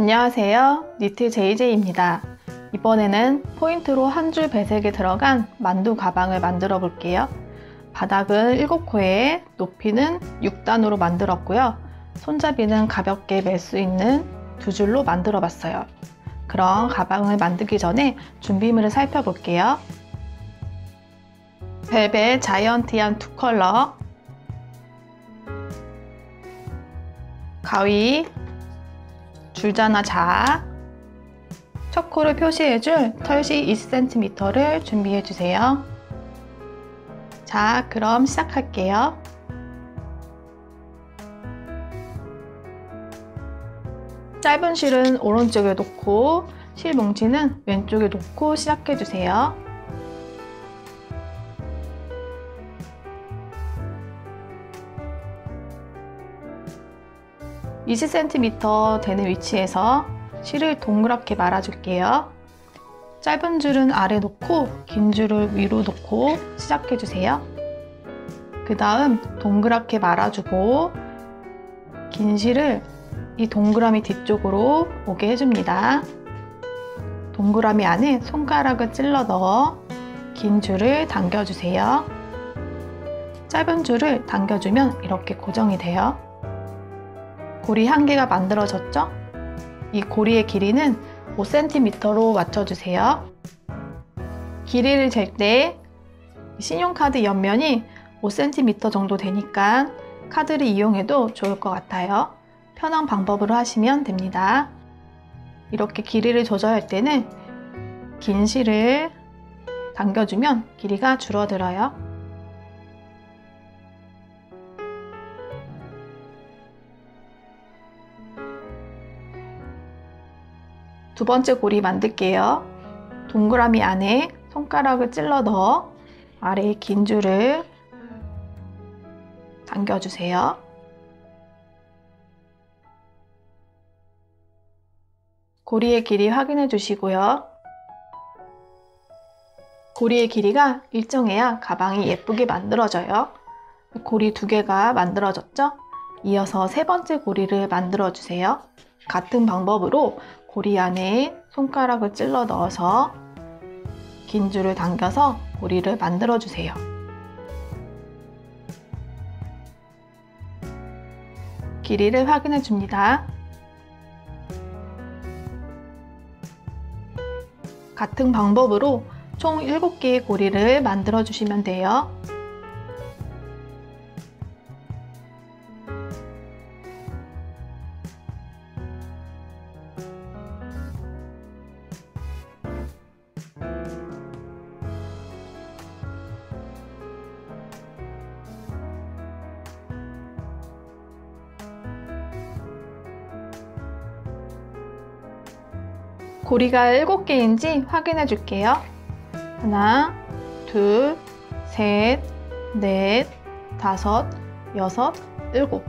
안녕하세요. 니트 JJ입니다. 이번에는 포인트로 한 줄 배색이 들어간 만두 가방을 만들어 볼게요. 바닥은 7코에 높이는 6단으로 만들었고요. 손잡이는 가볍게 멜 수 있는 2줄로 만들어 봤어요. 그럼 가방을 만들기 전에 준비물을 살펴볼게요. 벨벳 자이언티한 2컬러, 가위, 줄자나 자, 첫 코를 표시해줄 털시 20cm를 준비해주세요. 자, 그럼 시작할게요. 짧은 실은 오른쪽에 놓고 실 뭉치는 왼쪽에 놓고 시작해주세요. (20cm) 되는 위치에서 실을 동그랗게 말아줄게요. 짧은 줄은 아래 놓고 긴 줄을 위로 놓고 시작해주세요. 그 다음 동그랗게 말아주고 긴 실을 이 동그라미 뒤쪽으로 오게 해줍니다. 동그라미 안에 손가락을 찔러 넣어 긴 줄을 당겨주세요. 짧은 줄을 당겨주면 이렇게 고정이 돼요. 고리 1개가 만들어졌죠? 이 고리의 길이는 5cm로 맞춰주세요. 길이를 잴 때 신용카드 옆면이 5cm 정도 되니까 카드를 이용해도 좋을 것 같아요. 편한 방법으로 하시면 됩니다. 이렇게 길이를 조절할 때는 긴 실을 당겨주면 길이가 줄어들어요. 두 번째 고리 만들게요. 동그라미 안에 손가락을 찔러 넣어 아래에 긴 줄을 당겨주세요. 고리의 길이 확인해 주시고요. 고리의 길이가 일정해야 가방이 예쁘게 만들어져요. 고리 2개가 만들어졌죠? 이어서 세 번째 고리를 만들어 주세요. 같은 방법으로 고리 안에 손가락을 찔러 넣어서 긴 줄을 당겨서 고리를 만들어 주세요. 길이를 확인해 줍니다. 같은 방법으로 총 7개의 고리를 만들어 주시면 돼요. 고리가 7개인지 확인해 줄게요. 하나, 둘, 셋, 넷, 다섯, 여섯, 일곱.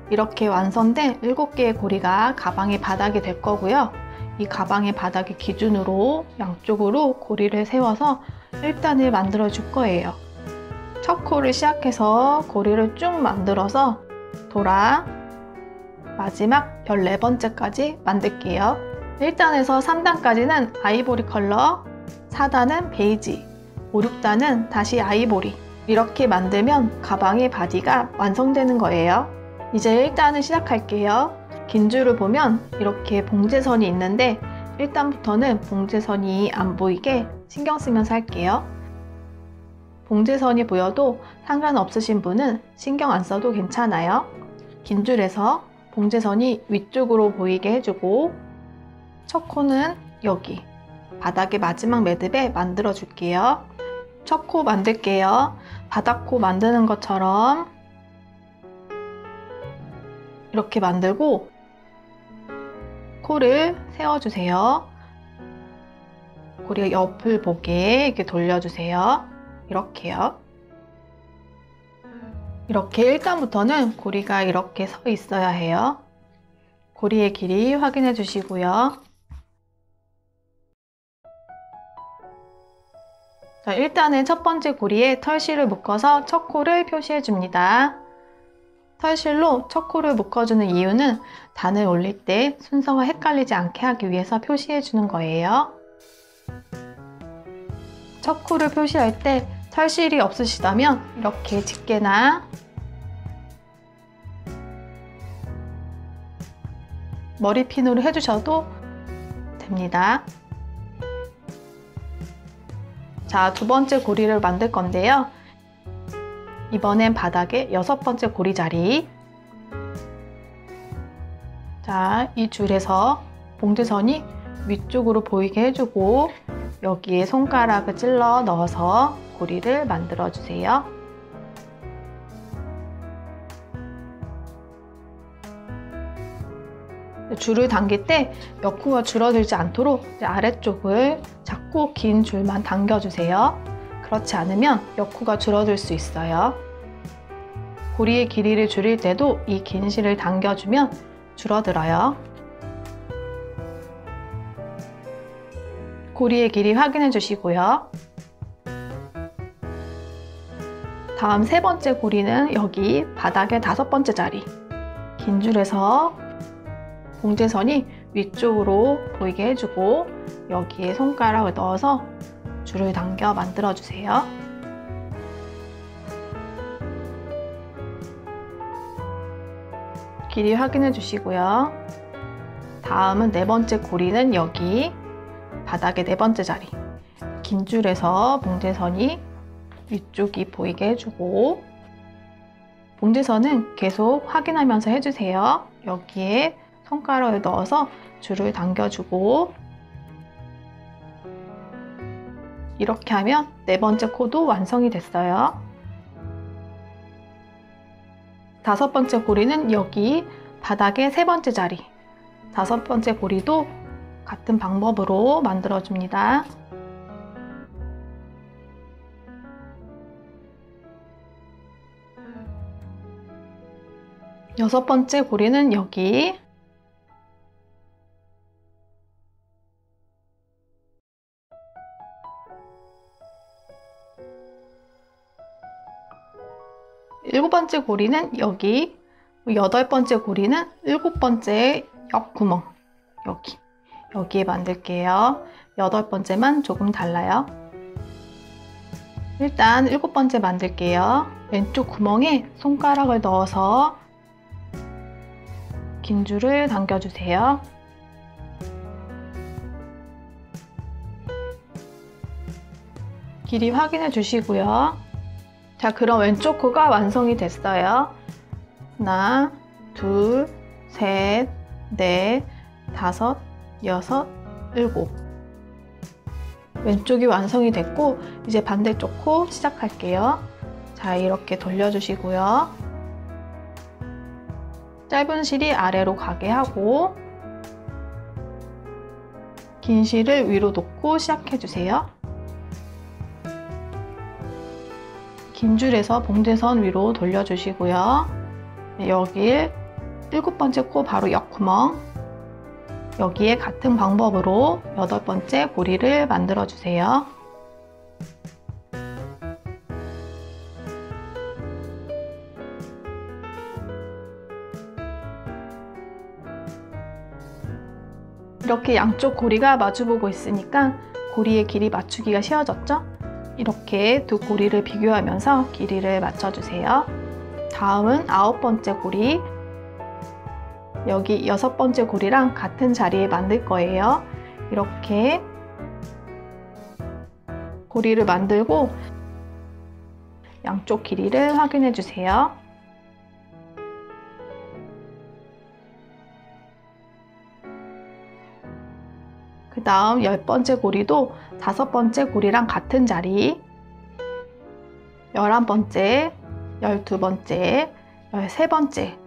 이렇게 완성된 7개의 고리가 가방의 바닥이 될 거고요. 이 가방의 바닥의 기준으로 양쪽으로 고리를 세워서 1단을 만들어 줄 거예요. 첫 코를 시작해서 고리를 쭉 만들어서 돌아 마지막 14번째까지 만들게요. 1단에서 3단까지는 아이보리 컬러, 4단은 베이지, 5, 6단은 다시 아이보리. 이렇게 만들면 가방의 바디가 완성되는 거예요. 이제 1단을 시작할게요. 긴 줄을 보면 이렇게 봉제선이 있는데 1단부터는 봉제선이 안 보이게 신경 쓰면서 할게요. 봉제선이 보여도 상관없으신 분은 신경 안 써도 괜찮아요. 긴 줄에서 봉제선이 위쪽으로 보이게 해주고 첫 코는 여기 바닥의 마지막 매듭에 만들어 줄게요. 첫 코 만들게요. 바닥코 만드는 것처럼 이렇게 만들고 코를 세워주세요. 고리 옆을 보게 이렇게 돌려주세요. 이렇게요. 이렇게 1단부터는 고리가 이렇게 서 있어야 해요. 고리의 길이 확인해 주시고요. 자, 일단은 첫 번째 고리에 털실을 묶어서 첫 코를 표시해 줍니다. 털실로 척후를 묶어주는 이유는 단을 올릴 때 순서가 헷갈리지 않게 하기 위해서 표시해주는 거예요. 척후를 표시할 때 털실이 없으시다면 이렇게 집게나 머리핀으로 해주셔도 됩니다. 자, 두 번째 고리를 만들 건데요. 이번엔 바닥에 6번째 고리 자리. 자, 이 줄에서 봉제선이 위쪽으로 보이게 해주고 여기에 손가락을 찔러 넣어서 고리를 만들어 주세요. 줄을 당길 때 여쿠가 줄어들지 않도록 아래쪽을 자꾸 긴 줄만 당겨주세요. 그렇지 않으면 여쿠가 줄어들 수 있어요. 고리의 길이를 줄일 때도 이 긴 실을 당겨주면 줄어들어요. 고리의 길이 확인해 주시고요. 다음 세 번째 고리는 여기 바닥의 5번째 자리. 긴 줄에서 봉제선이 위쪽으로 보이게 해주고 여기에 손가락을 넣어서 줄을 당겨 만들어 주세요. 길이 확인해 주시고요. 다음은 네 번째 고리는 여기 바닥의 네 번째 자리. 긴 줄에서 봉제선이 위쪽이 보이게 해주고 봉제선은 계속 확인하면서 해주세요. 여기에 손가락을 넣어서 줄을 당겨주고 이렇게 하면 네 번째 코도 완성이 됐어요. 다섯 번째 고리는 여기 바닥의 세 번째 자리. 다섯 번째 고리도 같은 방법으로 만들어줍니다. 여섯 번째 고리는 여기 일곱 번째 고리는 여기, 여덟 번째 고리는 일곱 번째 옆구멍 여기에 만들게요. 여덟 번째만 조금 달라요. 일단 일곱 번째 만들게요. 왼쪽 구멍에 손가락을 넣어서 긴 줄을 당겨주세요. 길이 확인해 주시고요. 자, 그럼 왼쪽 코가 완성이 됐어요. 하나, 둘, 셋, 넷, 다섯, 여섯, 일곱. 왼쪽이 완성이 됐고 이제 반대쪽 코 시작할게요. 자, 이렇게 돌려주시고요. 짧은 실이 아래로 가게 하고 긴 실을 위로 놓고 시작해주세요. 긴 줄에서 봉제선 위로 돌려주시고요. 여기 일곱 번째 코 바로 옆구멍 여기에 같은 방법으로 여덟 번째 고리를 만들어 주세요. 이렇게 양쪽 고리가 마주보고 있으니까 고리의 길이 맞추기가 쉬워졌죠? 이렇게 두 고리를 비교하면서 길이를 맞춰주세요. 다음은 아홉 번째 고리. 여기 여섯 번째 고리랑 같은 자리에 만들 거예요. 이렇게 고리를 만들고 양쪽 길이를 확인해 주세요. 그 다음 10번째 고리도 5번째 고리랑 같은 자리 11번째, 12번째, 13번째,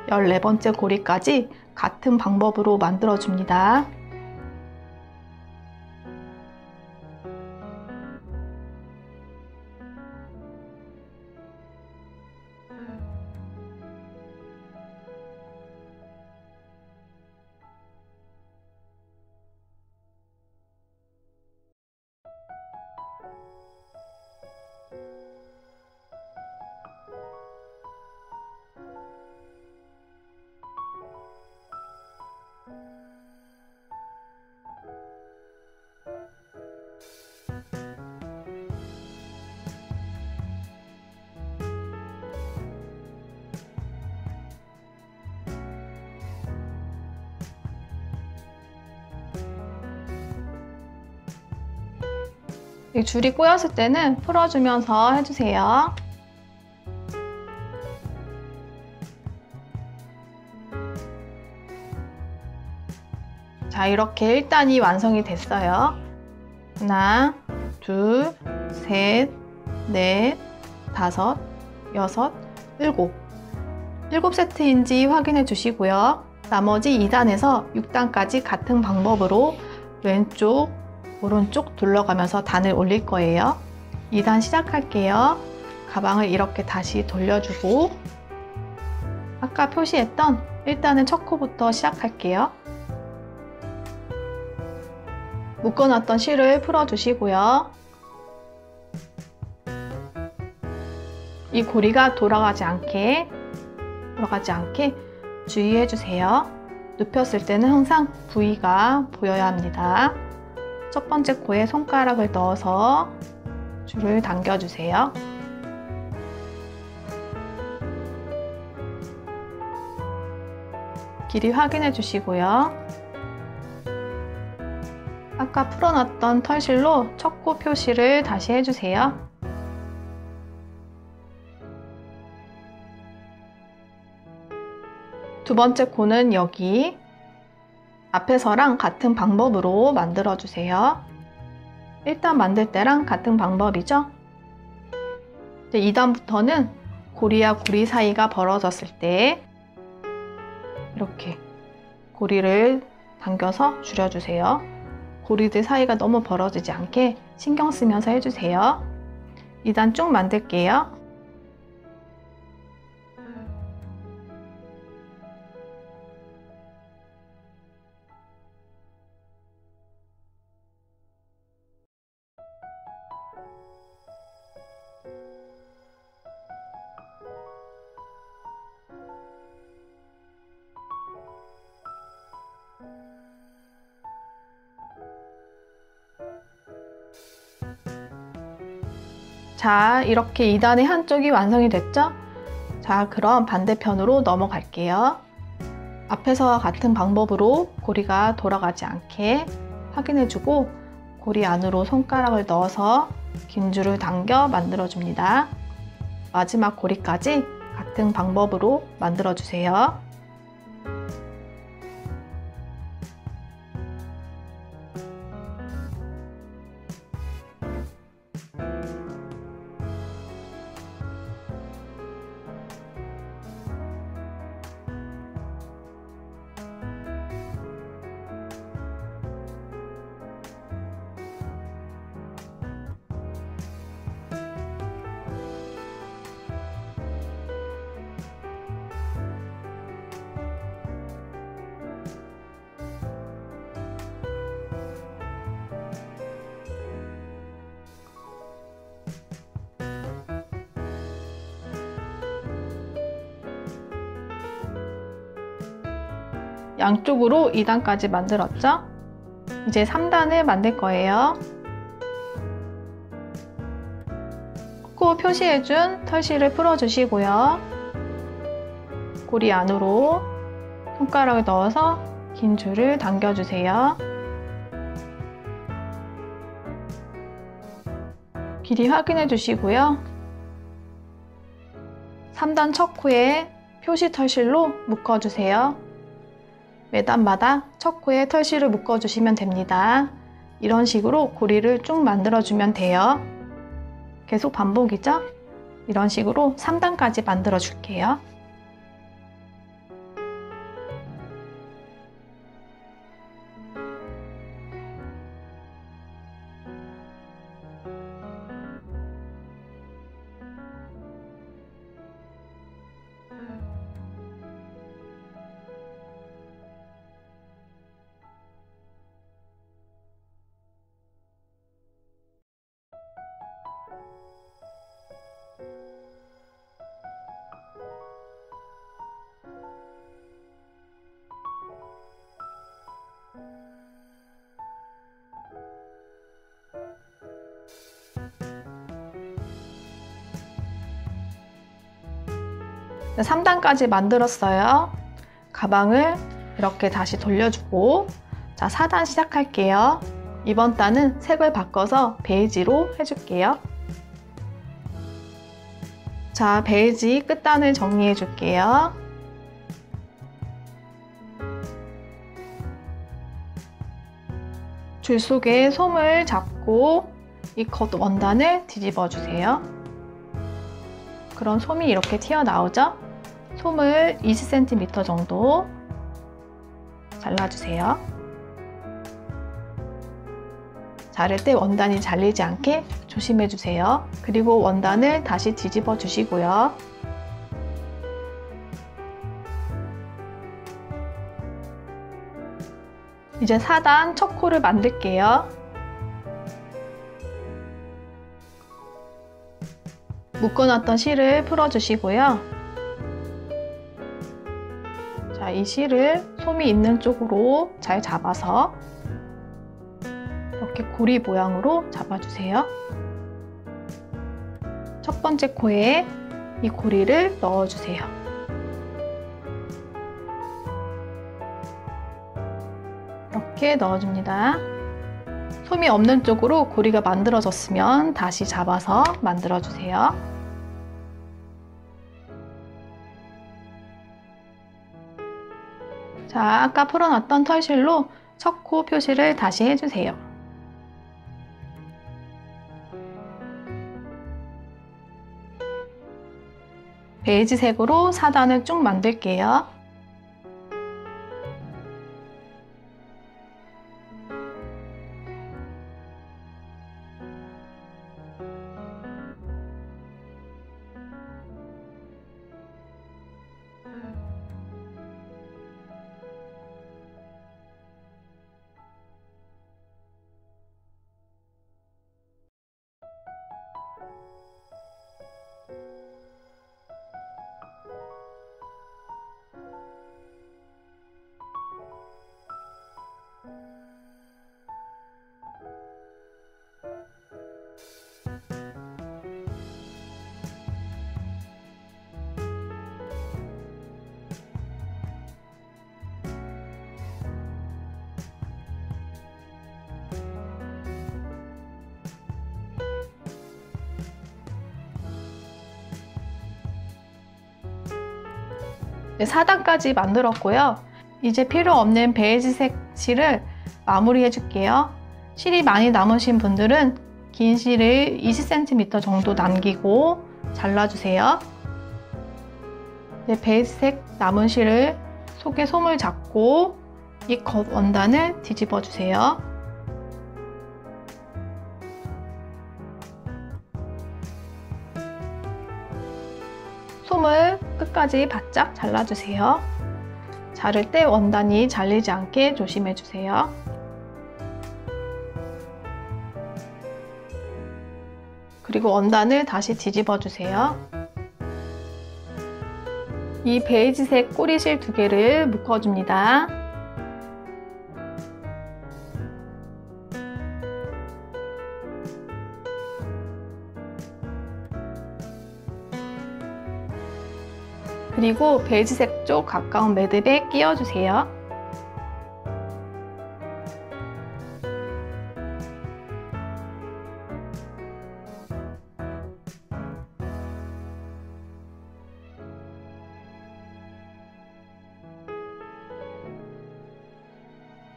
14번째 고리까지 같은 방법으로 만들어 줍니다. 이 줄이 꼬였을 때는 풀어주면서 해주세요. 자, 이렇게 1단이 완성이 됐어요. 하나, 둘, 셋, 넷, 다섯, 여섯, 일곱. 7세트인지 확인해 주시고요. 나머지 2단에서 6단까지 같은 방법으로 왼쪽, 오른쪽 둘러가면서 단을 올릴 거예요. 2단 시작할게요. 가방을 이렇게 다시 돌려주고 아까 표시했던 1단은 첫 코부터 시작할게요. 묶어놨던 실을 풀어주시고요. 이 고리가 돌아가지 않게 주의해주세요. 눕혔을 때는 항상 부위가 보여야 합니다. 첫 번째 코에 손가락을 넣어서 줄을 당겨주세요. 길이 확인해 주시고요. 아까 풀어놨던 털실로 첫 코 표시를 다시 해주세요. 두 번째 코는 여기 앞에서랑 같은 방법으로 만들어 주세요. 1단 만들 때랑 같은 방법이죠. 이제 2단부터는 고리와 고리 사이가 벌어졌을 때 이렇게 고리를 당겨서 줄여주세요. 고리들 사이가 너무 벌어지지 않게 신경 쓰면서 해주세요. 2단 쭉 만들게요. 자, 이렇게 2단의 한쪽이 완성이 됐죠? 자, 그럼 반대편으로 넘어갈게요. 앞에서와 같은 방법으로 고리가 돌아가지 않게 확인해주고 고리 안으로 손가락을 넣어서 긴 줄을 당겨 만들어줍니다. 마지막 고리까지 같은 방법으로 만들어주세요. 양쪽으로 2단까지 만들었죠? 이제 3단을 만들 거예요. 코 표시해준 털실을 풀어주시고요. 고리 안으로 손가락을 넣어서 긴 줄을 당겨주세요. 길이 확인해 주시고요. 3단 첫 코에 표시 털실로 묶어주세요. 매단마다 첫 코에 털실을 묶어주시면 됩니다. 이런 식으로 고리를 쭉 만들어주면 돼요. 계속 반복이죠? 이런 식으로 3단까지 만들어 줄게요. 네, 3단까지 만들었어요. 가방을 이렇게 다시 돌려주고 자, 4단 시작할게요. 이번 단은 색을 바꿔서 베이지로 해줄게요. 자, 베이지 끝단을 정리해 줄게요. 줄 속에 솜을 잡고 이 겉 원단을 뒤집어 주세요. 그럼 솜이 이렇게 튀어나오죠? 솜을 20cm 정도 잘라주세요. 자를 때 원단이 잘리지 않게 조심해 주세요. 그리고 원단을 다시 뒤집어 주시고요. 이제 4단 첫 코를 만들게요. 묶어놨던 실을 풀어주시고요. 자, 이 실을 솜이 있는 쪽으로 잘 잡아서 이렇게 고리 모양으로 잡아주세요. 첫 번째 코에 이 고리를 넣어주세요. 이렇게 넣어줍니다. 솜이 없는 쪽으로 고리가 만들어졌으면 다시 잡아서 만들어주세요. 자, 아까 풀어놨던 털실로 첫 코 표시를 다시 해주세요. 베이지색으로 4단을 쭉 만들게요. 네, 4단까지 만들었고요. 이제 필요 없는 베이지색 실을 마무리해 줄게요. 실이 많이 남으신 분들은 긴 실을 20cm 정도 남기고 잘라주세요. 네, 베이지색 남은 실을 속에 솜을 잡고 이 겉 원단을 뒤집어 주세요. 솜을 끝까지 바짝 잘라주세요. 자를 때 원단이 잘리지 않게 조심해주세요. 그리고 원단을 다시 뒤집어주세요. 이 베이지색 꼬리실 2개를 묶어줍니다. 그리고 베이지색 쪽 가까운 매듭에 끼워주세요.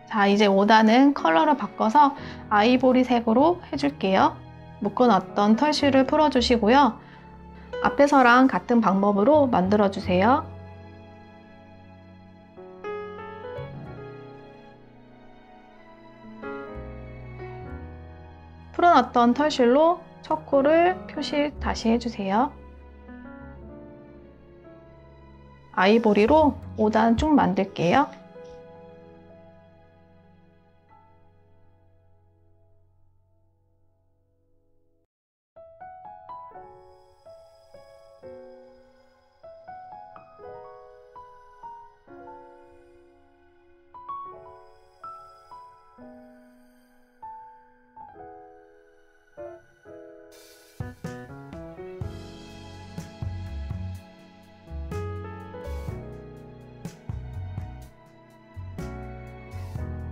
자, 이제 5단은 컬러를 바꿔서 아이보리색으로 해줄게요. 묶어놨던 털실을 풀어주시고요. 앞에서랑 같은 방법으로 만들어주세요. 풀어놨던 털실로 첫 코를 표시 다시 해주세요. 아이보리로 5단 쭉 만들게요.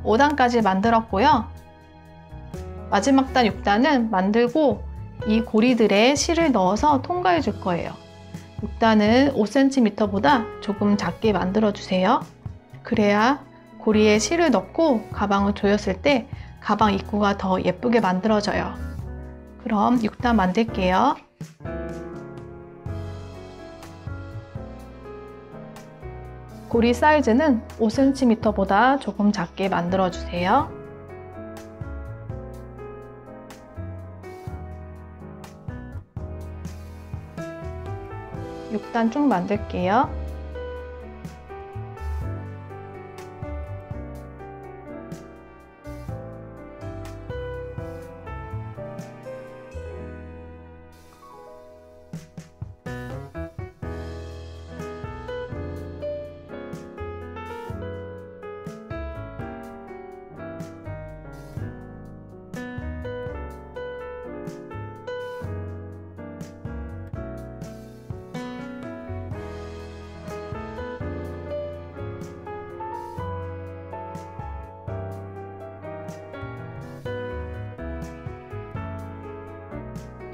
(5단까지) 만들었고요. 마지막 단 6단은 만들고 이 고리들에 실을 넣어서 통과해 줄 거예요. 6단은 5cm보다 조금 작게 만들어 주세요. 그래야 고리에 실을 넣고 가방을 조였을 때 가방 입구가 더 예쁘게 만들어져요. 그럼 6단 만들게요. 고리 사이즈는 5cm보다 조금 작게 만들어 주세요. 6단 쭉 만들게요.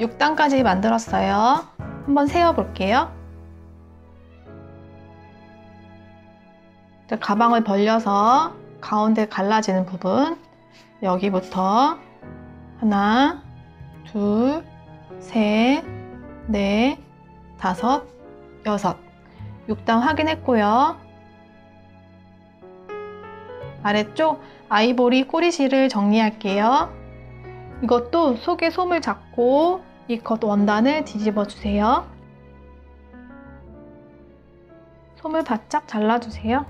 육 6단까지 만들었어요. 한번 세어 볼게요. 가방을 벌려서 가운데 갈라지는 부분, 여기부터 하나, 둘, 셋, 넷, 다섯, 여섯. 6단 확인했고요. 아래쪽 아이보리 꼬리실을 정리할게요. 이것도 속에 솜을 잡고 이 겉 원단을 뒤집어 주세요. 솜을 바짝 잘라주세요.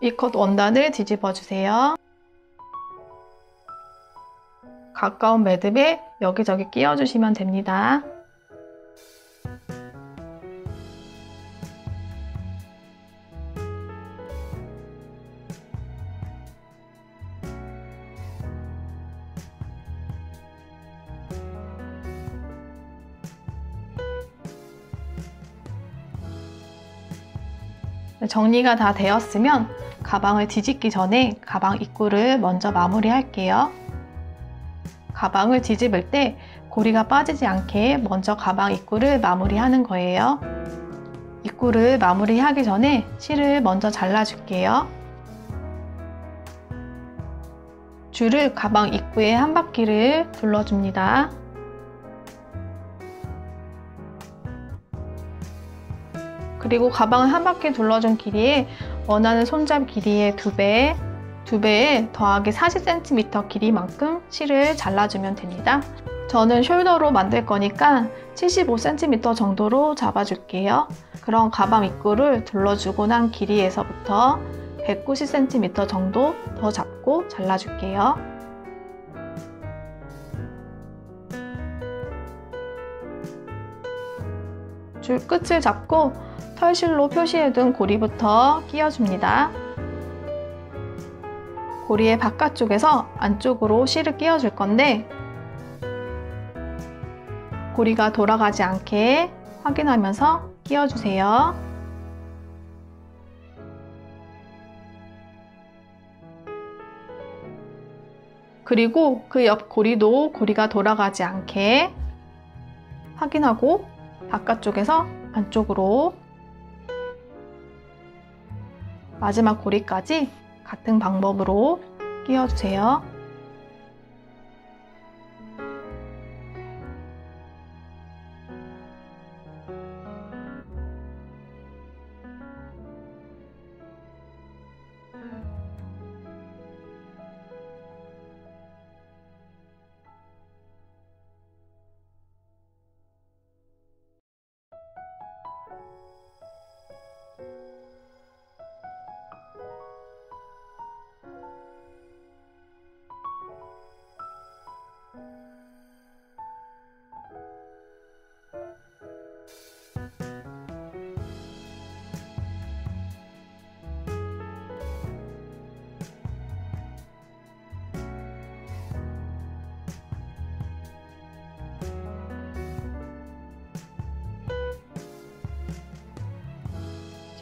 이 겉 원단을 뒤집어 주세요. 가까운 매듭에 여기저기 끼워주시면 됩니다. 정리가 다 되었으면 가방을 뒤집기 전에 가방 입구를 먼저 마무리할게요. 가방을 뒤집을 때 고리가 빠지지 않게 먼저 가방 입구를 마무리하는 거예요. 입구를 마무리하기 전에 실을 먼저 잘라줄게요. 줄을 가방 입구에 한 바퀴를 둘러줍니다. 그리고 가방을 한 바퀴 둘러준 길이에 원하는 손잡이 길이의 2배에 더하기 40cm 길이만큼 실을 잘라주면 됩니다. 저는 숄더로 만들 거니까 75cm 정도로 잡아줄게요. 그럼 가방 입구를 둘러주고 난 길이에서부터 190cm 정도 더 잡고 잘라줄게요. 줄 끝을 잡고 털실로 표시해둔 고리부터 끼워줍니다. 고리의 바깥쪽에서 안쪽으로 실을 끼워줄 건데 고리가 돌아가지 않게 확인하면서 끼워주세요. 그리고 그 옆 고리도 고리가 돌아가지 않게 확인하고 바깥쪽에서 안쪽으로 마지막 고리까지 같은 방법으로 끼워주세요.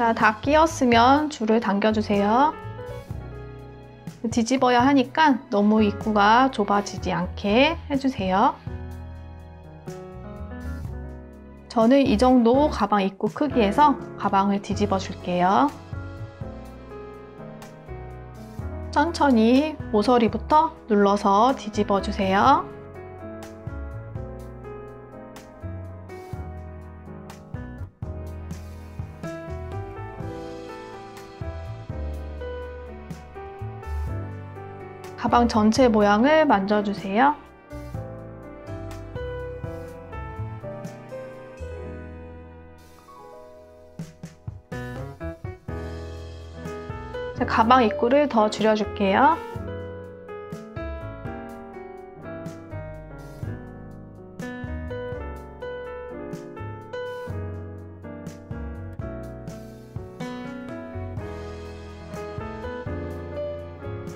자, 다 끼웠으면 줄을 당겨주세요. 뒤집어야 하니까 너무 입구가 좁아지지 않게 해주세요. 저는 이 정도 가방 입구 크기에서 가방을 뒤집어 줄게요. 천천히 모서리부터 눌러서 뒤집어 주세요. 가방 전체 모양을 만져주세요. 가방 입구를 더 줄여줄게요.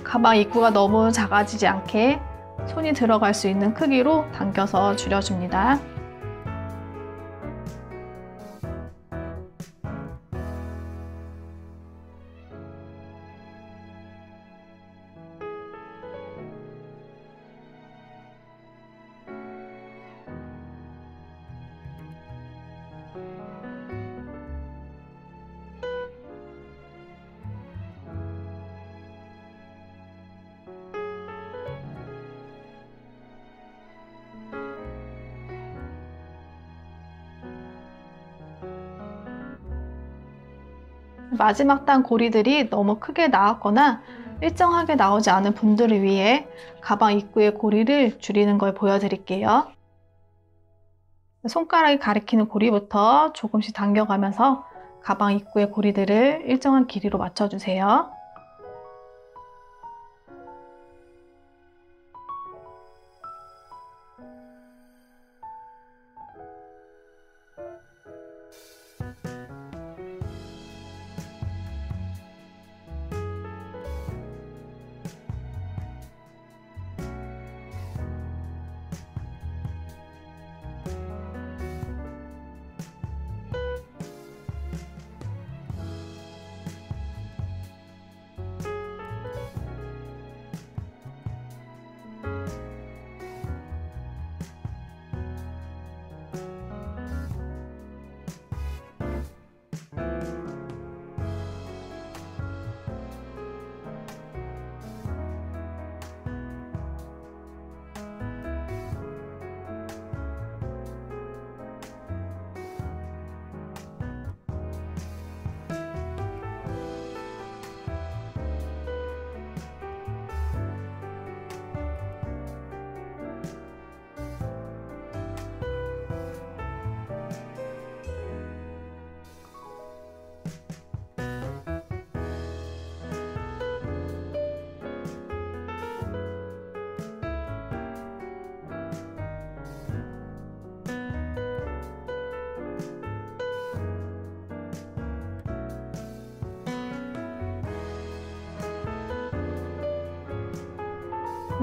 가방 입구가 너무 작아지지 않게 손이 들어갈 수 있는 크기로 당겨서 줄여줍니다. 마지막 단 고리들이 너무 크게 나왔거나 일정하게 나오지 않은 분들을 위해 가방 입구의 고리를 줄이는 걸 보여드릴게요. 손가락이 가리키는 고리부터 조금씩 당겨가면서 가방 입구의 고리들을 일정한 길이로 맞춰주세요.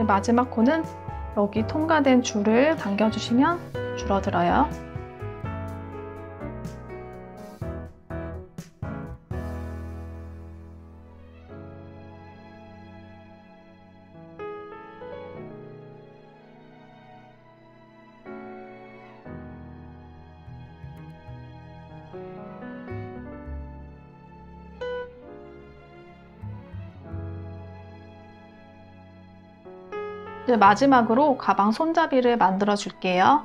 마지막 코는 여기 통과된 줄을 당겨주시면 줄어들어요. 이제 마지막으로 가방 손잡이를 만들어 줄게요.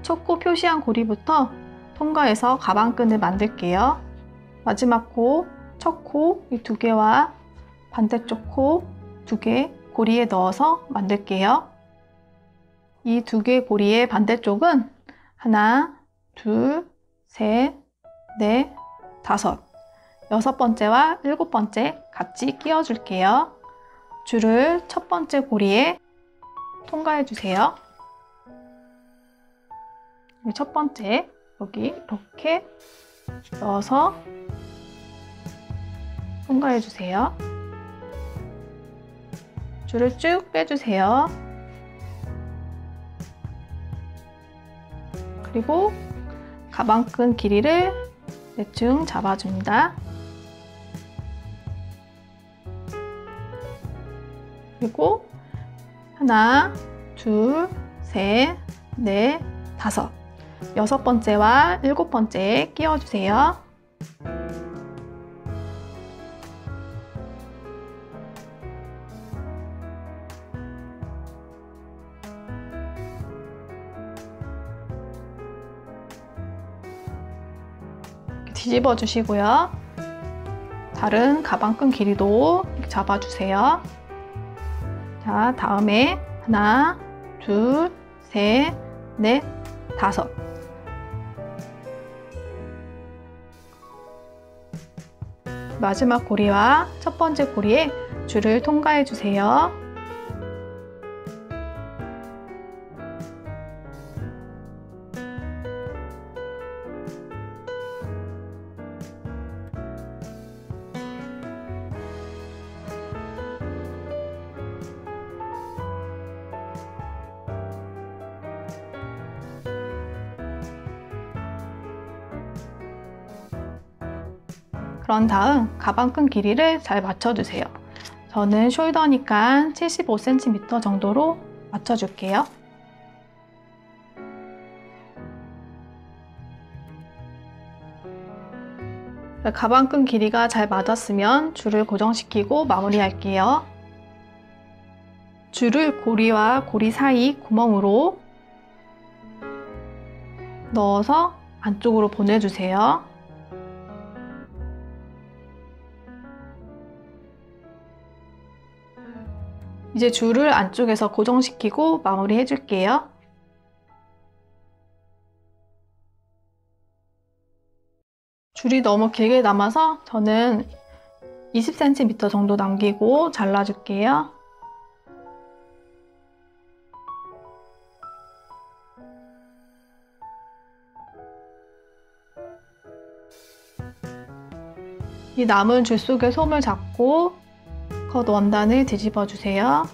첫 코 표시한 고리부터 통과해서 가방끈을 만들게요. 마지막 코, 첫 코 이 두 개와 반대쪽 코 두 개 고리에 넣어서 만들게요. 이 두 개 고리의 반대쪽은 하나, 둘, 셋, 넷, 다섯, 여섯 번째와 일곱 번째 같이 끼워 줄게요. 줄을 첫 번째 고리에 통과해 주세요. 첫 번째 여기 이렇게 넣어서 통과해 주세요. 줄을 쭉 빼주세요. 그리고 가방끈 길이를 대충 잡아줍니다. 그리고 하나, 둘, 셋, 넷, 다섯. 6번째와 7번째에 끼워주세요. 뒤집어 주시고요. 다른 가방끈 길이도 잡아주세요. 자, 다음에 하나, 둘, 셋, 넷, 다섯. 마지막 고리와 첫 번째 고리에 줄을 통과해 주세요. 그런 다음 가방끈 길이를 잘 맞춰주세요. 저는 숄더니까 75cm 정도로 맞춰줄게요. 가방끈 길이가 잘 맞았으면 줄을 고정시키고 마무리할게요. 줄을 고리와 고리 사이 구멍으로 넣어서 안쪽으로 보내주세요. 이제 줄을 안쪽에서 고정시키고 마무리 해줄게요. 줄이 너무 길게 남아서 저는 20cm 정도 남기고 잘라줄게요. 이 남은 줄 속에 솜을 잡고 겉 원단을 뒤집어 주세요.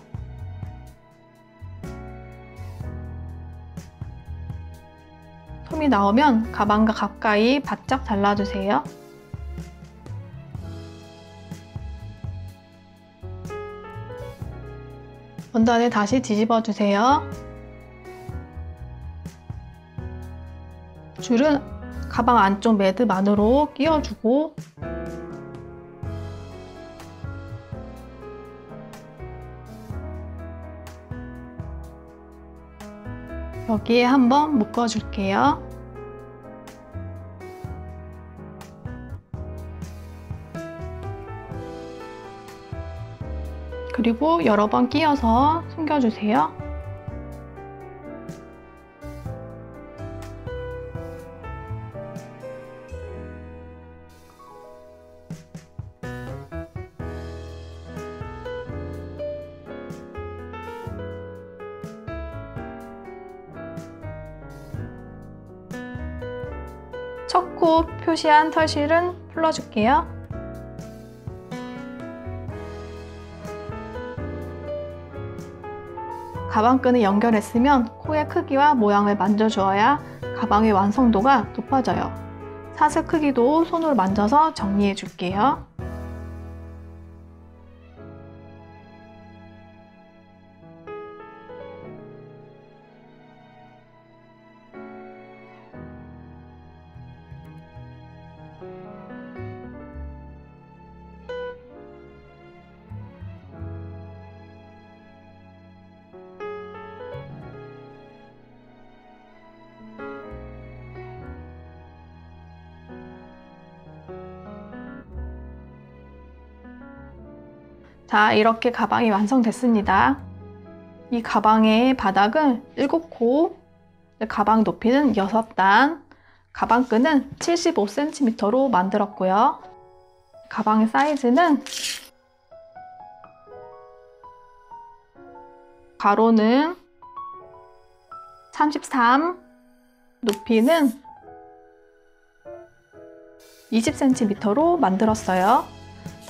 솜이 나오면 가방과 가까이 바짝 잘라주세요. 원단을 다시 뒤집어 주세요. 줄은 가방 안쪽 매듭 안으로 끼워주고 여기에 한번 묶어줄게요. 그리고 여러 번 끼워서 숨겨주세요. 첫 코 표시한 털실은 풀어줄게요. 가방끈을 연결했으면 코의 크기와 모양을 만져주어야 가방의 완성도가 높아져요. 사슬 크기도 손으로 만져서 정리해 줄게요. 자, 이렇게 가방이 완성됐습니다. 이 가방의 바닥은 7코, 가방 높이는 6단, 가방끈은 75cm로 만들었고요. 가방의 사이즈는 가로는 33, 높이는 20cm로 만들었어요.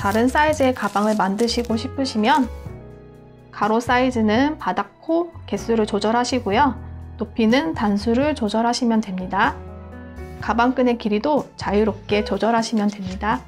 다른 사이즈의 가방을 만드시고 싶으시면 가로 사이즈는 바닥코 개수를 조절하시고요. 높이는 단수를 조절하시면 됩니다. 가방끈의 길이도 자유롭게 조절하시면 됩니다.